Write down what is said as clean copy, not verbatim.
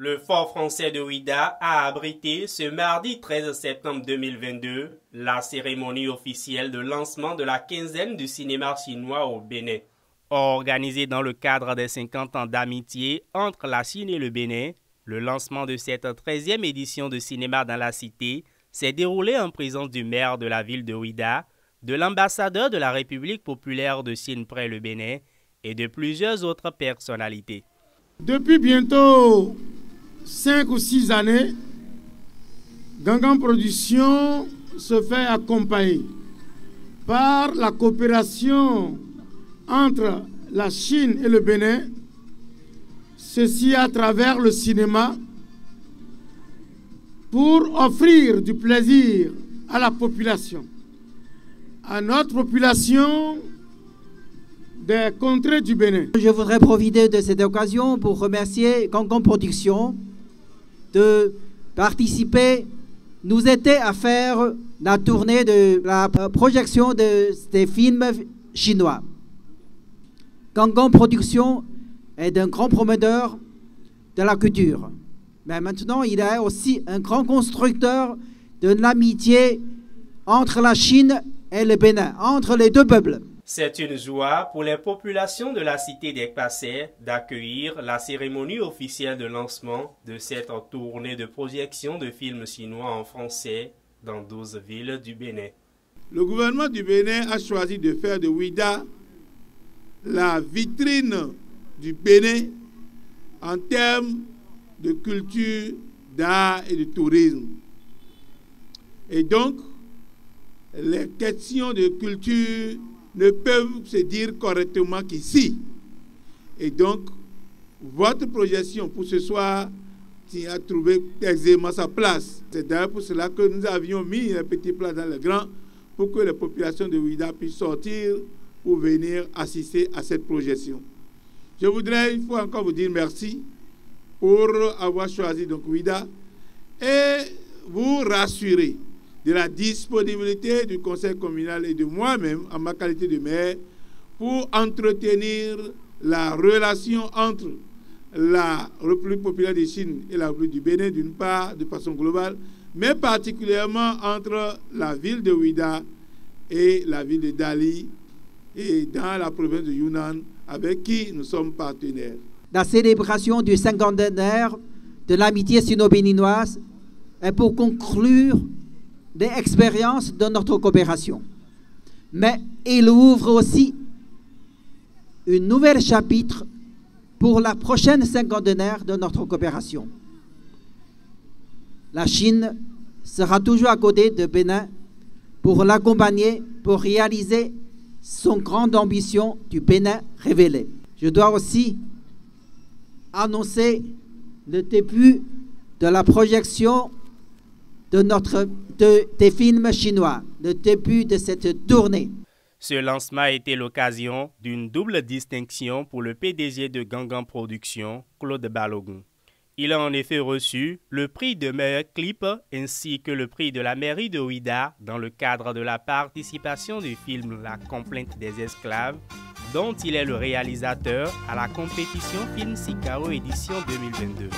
Le Fort français de Ouidah a abrité ce mardi 13 septembre 2022 la cérémonie officielle de lancement de la quinzaine du cinéma chinois au Bénin. Organisée dans le cadre des 50 ans d'amitié entre la Chine et le Bénin, le lancement de cette 13e édition de cinéma dans la cité s'est déroulé en présence du maire de la ville de Ouidah, de l'ambassadeur de la République populaire de Chine près le Bénin et de plusieurs autres personnalités. Depuis bientôt 5 ou 6 années, Gangan Production se fait accompagner par la coopération entre la Chine et le Bénin, ceci à travers le cinéma, pour offrir du plaisir à la population, à notre population des contrées du Bénin. Je voudrais profiter de cette occasion pour remercier Gangan Production de participer, nous aider à faire la tournée de la projection des films chinois. Gangan Production est un grand promoteur de la culture. Mais maintenant, il est aussi un grand constructeur de l'amitié entre la Chine et le Bénin, entre les deux peuples. C'est une joie pour les populations de la cité des Passais d'accueillir la cérémonie officielle de lancement de cette tournée de projection de films chinois en français dans 12 villes du Bénin. Le gouvernement du Bénin a choisi de faire de Ouidah la vitrine du Bénin en termes de culture, d'art et de tourisme. Et donc, les questions de culture ne peuvent se dire correctement qu'ici. Et donc, votre projection pour ce soir a trouvé aisément sa place. C'est d'ailleurs pour cela que nous avions mis un petit plat dans le grand pour que les populations de Ouidah puissent sortir pour venir assister à cette projection. Je voudrais une fois encore vous dire merci pour avoir choisi donc Ouidah et vous rassurer de la disponibilité du conseil communal et de moi-même, en ma qualité de maire, pour entretenir la relation entre la République populaire de Chine et la République du Bénin, d'une part, de façon globale, mais particulièrement entre la ville de Ouidah et la ville de Dali, et dans la province de Yunnan, avec qui nous sommes partenaires. La célébration du cinquantenaire de l'amitié sino-béninoise est pour conclure des expériences de notre coopération. Mais il ouvre aussi un nouvel chapitre pour la prochaine cinquantenaire de notre coopération. La Chine sera toujours à côté de Bénin pour l'accompagner, pour réaliser son grande ambition du Bénin révélé. Je dois aussi annoncer le début de la projection des films chinois, le début de cette tournée. Ce lancement a été l'occasion d'une double distinction pour le PDG de Gangan Production, Claude Balogun. Il a en effet reçu le prix de meilleur clip ainsi que le prix de la mairie de Ouidah dans le cadre de la participation du film La Complainte des esclaves, dont il est le réalisateur à la compétition Film Sicaro édition 2022.